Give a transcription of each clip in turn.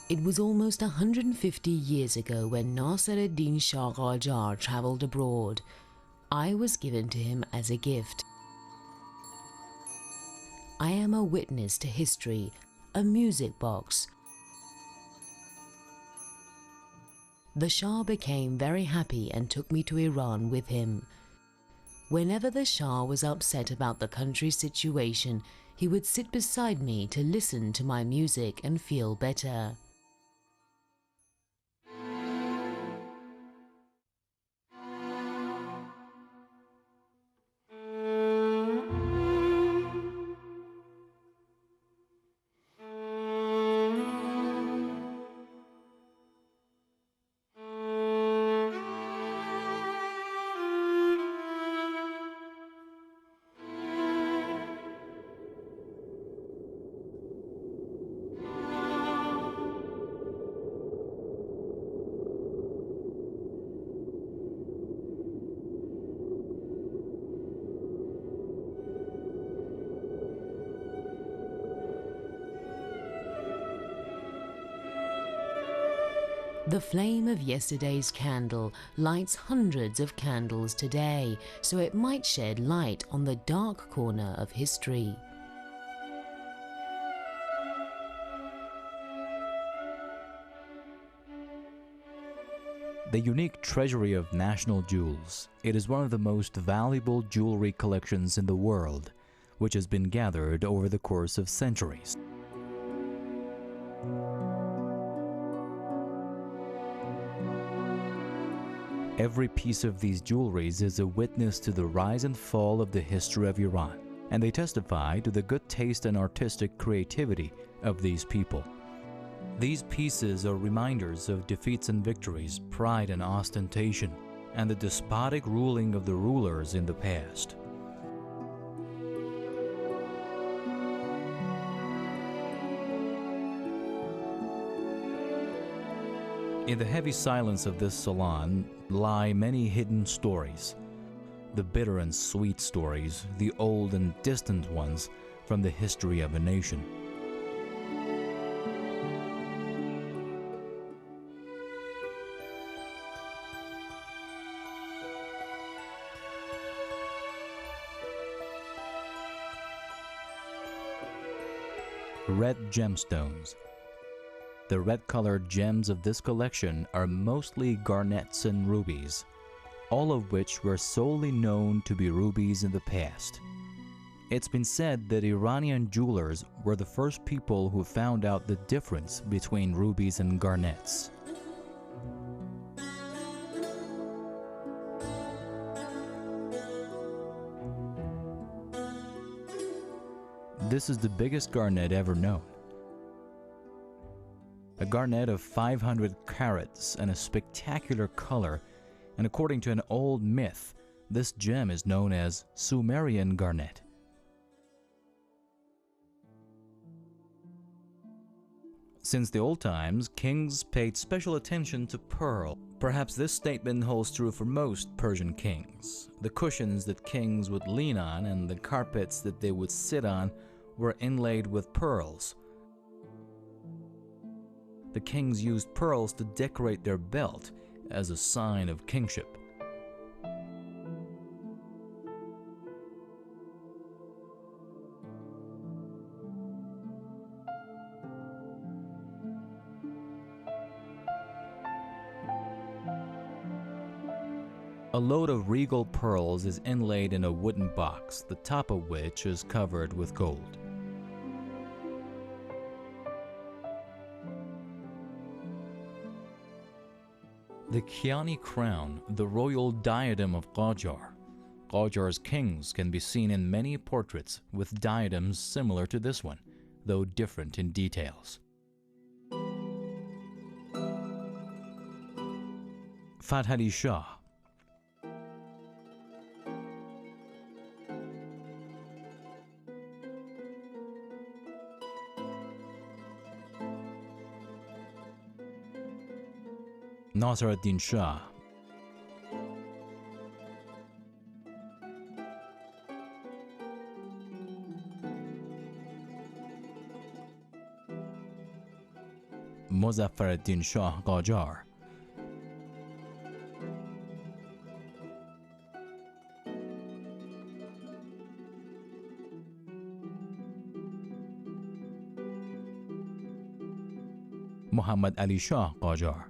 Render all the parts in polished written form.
It was almost 150 years ago when Nasir-ad-Din Shah Qajar travelled abroad. I was given to him as a gift. I am a witness to history, a music box. The Shah became very happy and took me to Iran with him. Whenever the Shah was upset about the country's situation, he would sit beside me to listen to my music and feel better. The flame of yesterday's candle lights hundreds of candles today, so it might shed light on the dark corner of history. The unique treasury of national jewels. It is one of the most valuable jewelry collections in the world, which has been gathered over the course of centuries. Every piece of these jewelries is a witness to the rise and fall of the history of Iran, and they testify to the good taste and artistic creativity of these people. These pieces are reminders of defeats and victories, pride and ostentation, and the despotic ruling of the rulers in the past. In the heavy silence of this salon lie many hidden stories, the bitter and sweet stories, the old and distant ones from the history of a nation. Red gemstones. The red-colored gems of this collection are mostly garnets and rubies, all of which were solely known to be rubies in the past. It's been said that Iranian jewelers were the first people who found out the difference between rubies and garnets. This is the biggest garnet ever known. A garnet of 500 carats and a spectacular color, and according to an old myth, this gem is known as Sumerian garnet. Since the old times, kings paid special attention to pearl. Perhaps this statement holds true for most Persian kings. The cushions that kings would lean on and the carpets that they would sit on were inlaid with pearls. The kings used pearls to decorate their belt as a sign of kingship. A load of regal pearls is inlaid in a wooden box, the top of which is covered with gold. The Kiani crown, the royal diadem of Qajar. Qajar's kings can be seen in many portraits with diadems similar to this one, though different in details. Fath Shah. Nasir-ad-Din Shah. مظفرالدین شاه قاجار. محمد علی شاه قاجار.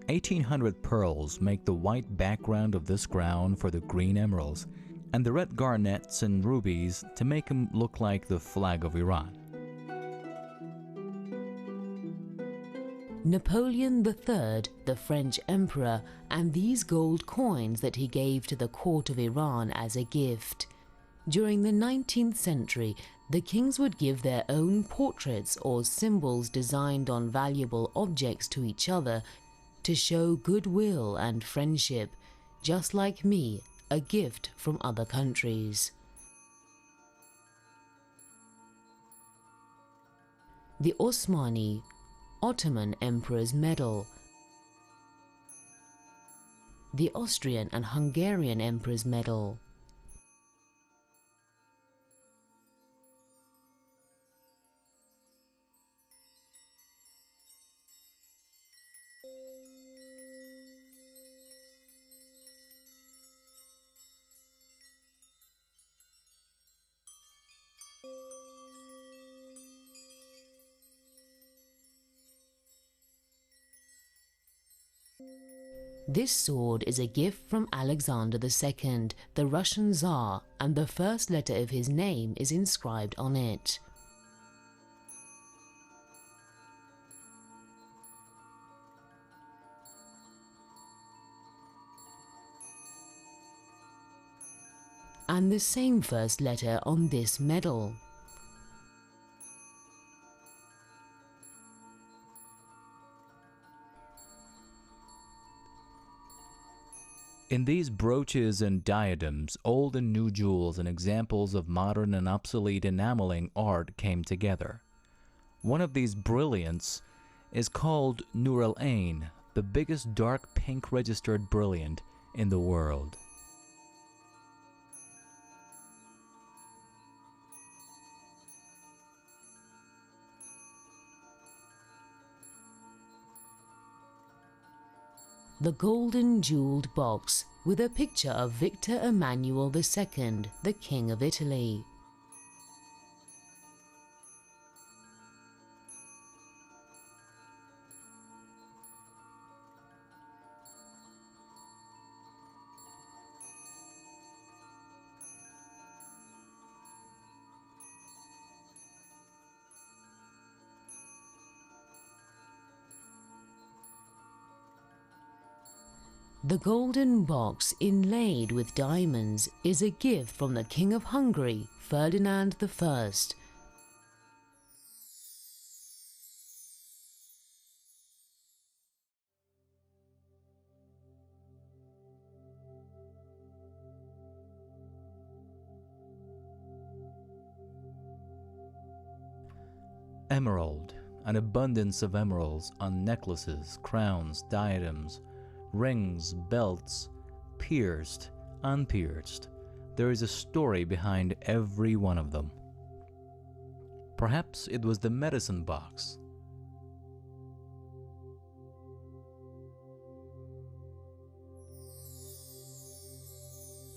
1,800 pearls make the white background of this crown for the green emeralds, and the red garnets and rubies to make them look like the flag of Iran. Napoleon III, the French emperor, and these gold coins that he gave to the court of Iran as a gift. During the 19th century, the kings would give their own portraits or symbols designed on valuable objects to each other to show goodwill and friendship, just like me, a gift from other countries. The Osmani, Ottoman Emperor's Medal, the Austrian and Hungarian Emperor's Medal, This sword is a gift from Alexander II, the Russian Tsar, and the first letter of his name is inscribed on it. And the same first letter on this medal. In these brooches and diadems, old and new jewels and examples of modern and obsolete enameling art came together. One of these brilliants is called Nur al-Ain, the biggest dark pink registered brilliant in the world. The golden jeweled box with a picture of Victor Emmanuel II, the King of Italy. The golden box inlaid with diamonds is a gift from the King of Hungary, Ferdinand I. Emerald, an abundance of emeralds on necklaces, crowns, diadems, rings, belts, pierced, unpierced. There is a story behind every one of them. Perhaps it was the medicine box.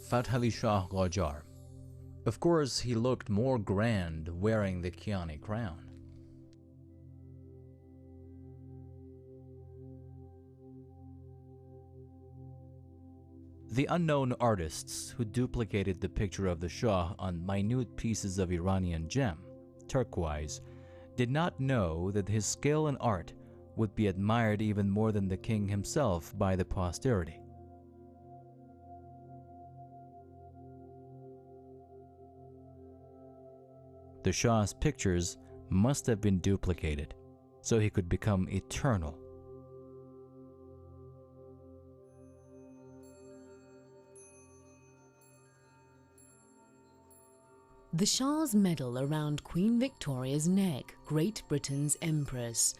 Fath Ali Shah Qajar. Of course, he looked more grand wearing the Kiani crown. The unknown artists who duplicated the picture of the Shah on minute pieces of Iranian gem, turquoise, did not know that his skill and art would be admired even more than the king himself by the posterity. The Shah's pictures must have been duplicated so he could become eternal. The Shah's medal around Queen Victoria's neck, Great Britain's Empress.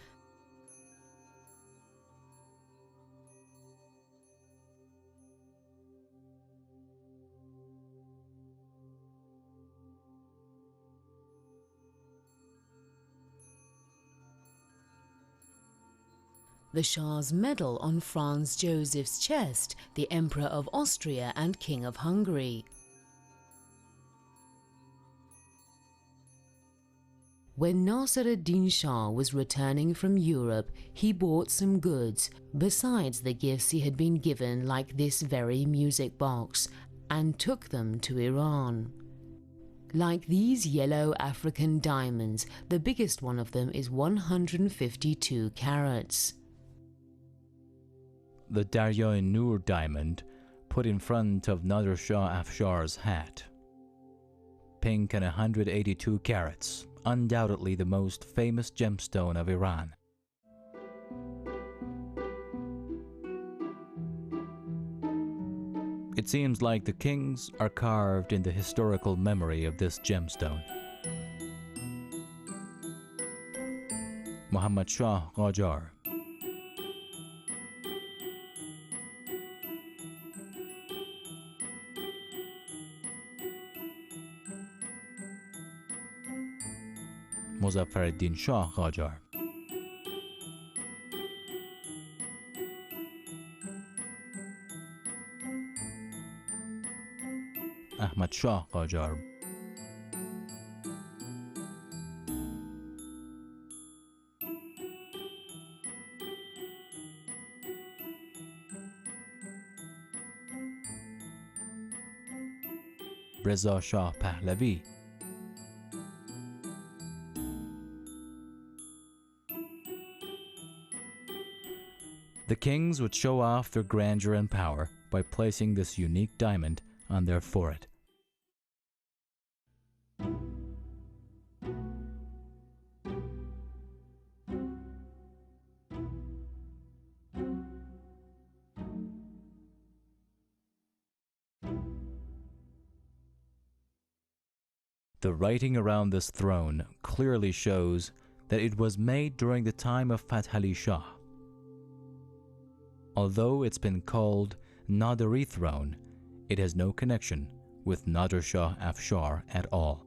The Shah's medal on Franz Joseph's chest, the Emperor of Austria and King of Hungary. When Nasser ad-Din Shah was returning from Europe, he bought some goods, besides the gifts he had been given, like this very music box, and took them to Iran. Like these yellow African diamonds, the biggest one of them is 152 carats. The Darya-i-Nur diamond put in front of Nader Shah Afshar's hat. Pink and 182 carats, undoubtedly the most famous gemstone of Iran. It seems like the kings are carved in the historical memory of this gemstone. Muhammad Shah Qajar. Muzaffar ad-Din Shah Qajar. Ahmad Shah Qajar. Reza Shah Pahlavi. The kings would show off their grandeur and power by placing this unique diamond on their forehead. The writing around this throne clearly shows that it was made during the time of Fath Ali Shah. Although it's been called Nadari throne, it has no connection with Nader Shah Afshar at all.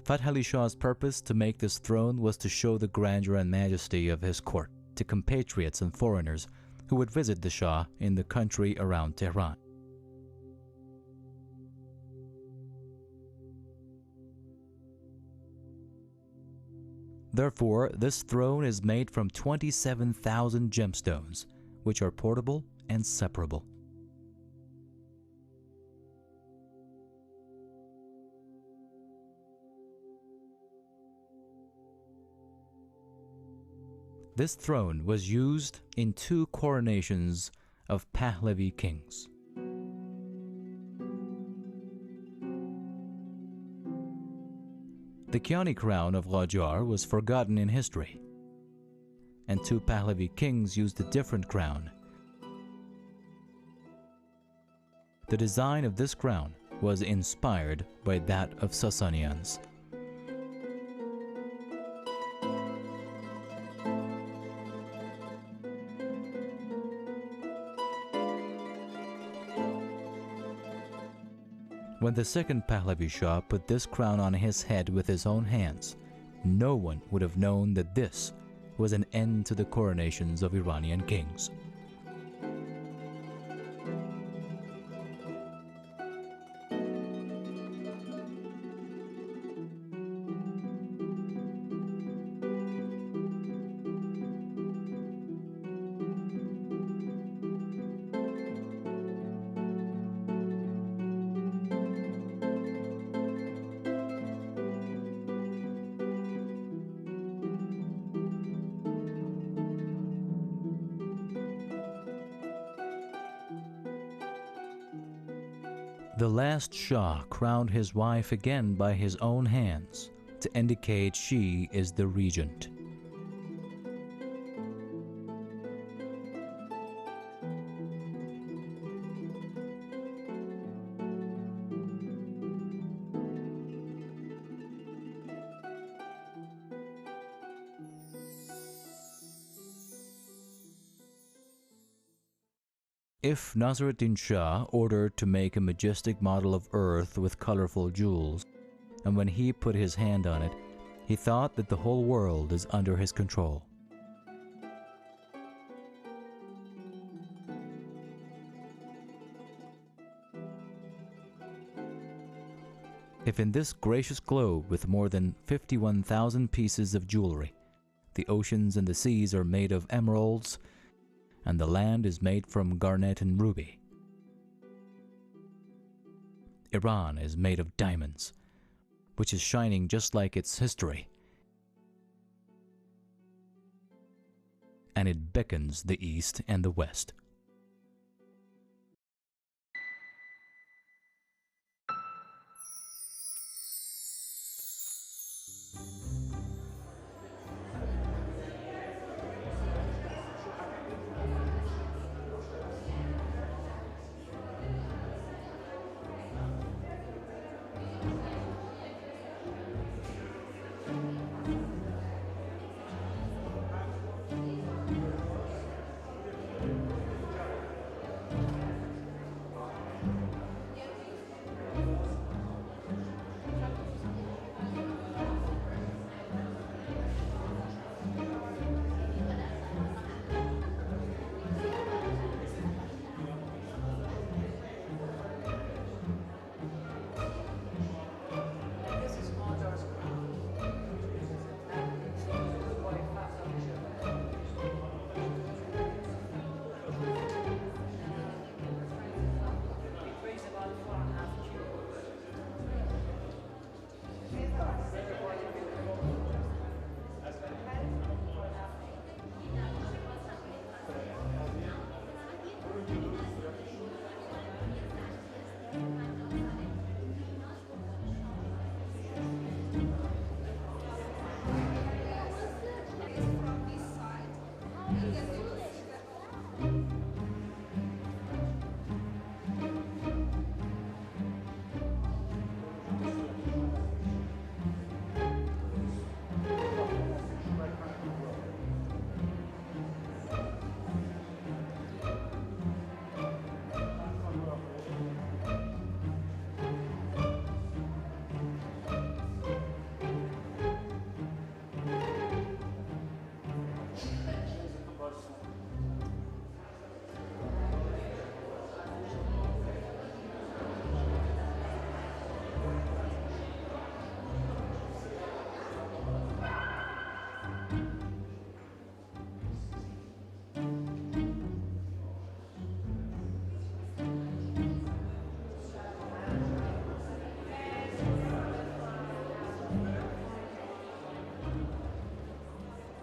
Fath Ali Shah's purpose to make this throne was to show the grandeur and majesty of his court to compatriots and foreigners who would visit the Shah in the country around Tehran. Therefore, this throne is made from 27,000 gemstones, which are portable and separable. This throne was used in 2 coronations of Pahlavi kings. The Kiani crown of Qajar was forgotten in history, and 2 Pahlavi kings used a different crown. The design of this crown was inspired by that of Sasanians. When the second Pahlavi Shah put this crown on his head with his own hands, no one would have known that this was an end to the coronations of Iranian kings. The last Shah crowned his wife again by his own hands to indicate she is the regent. If Nasruddin Shah ordered to make a majestic model of earth with colorful jewels, and when he put his hand on it, he thought that the whole world is under his control. if in this gracious globe with more than 51,000 pieces of jewelry, the oceans and the seas are made of emeralds, and the land is made from garnet and ruby, Iran is made of diamonds, which is shining just like its history, and it beckons the East and the West.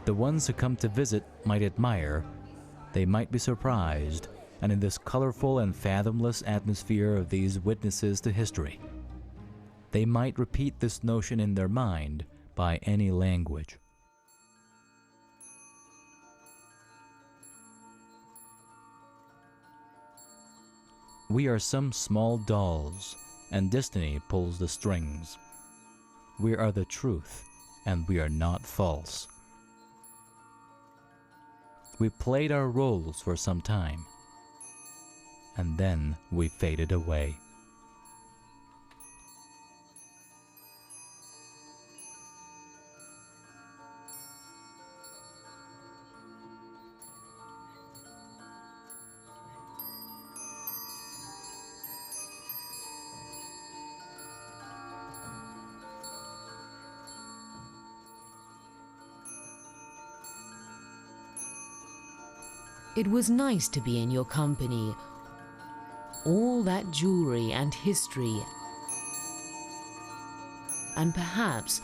The ones who come to visit might admire, they might be surprised, and in this colorful and fathomless atmosphere of these witnesses to history, they might repeat this notion in their mind by any language. We are some small dolls, and destiny pulls the strings. We are the truth, and we are not false. We played our roles for some time, and then we faded away. It was nice to be in your company. All that jewelry and history, and perhaps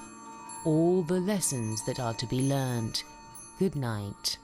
all the lessons that are to be learned. Good night.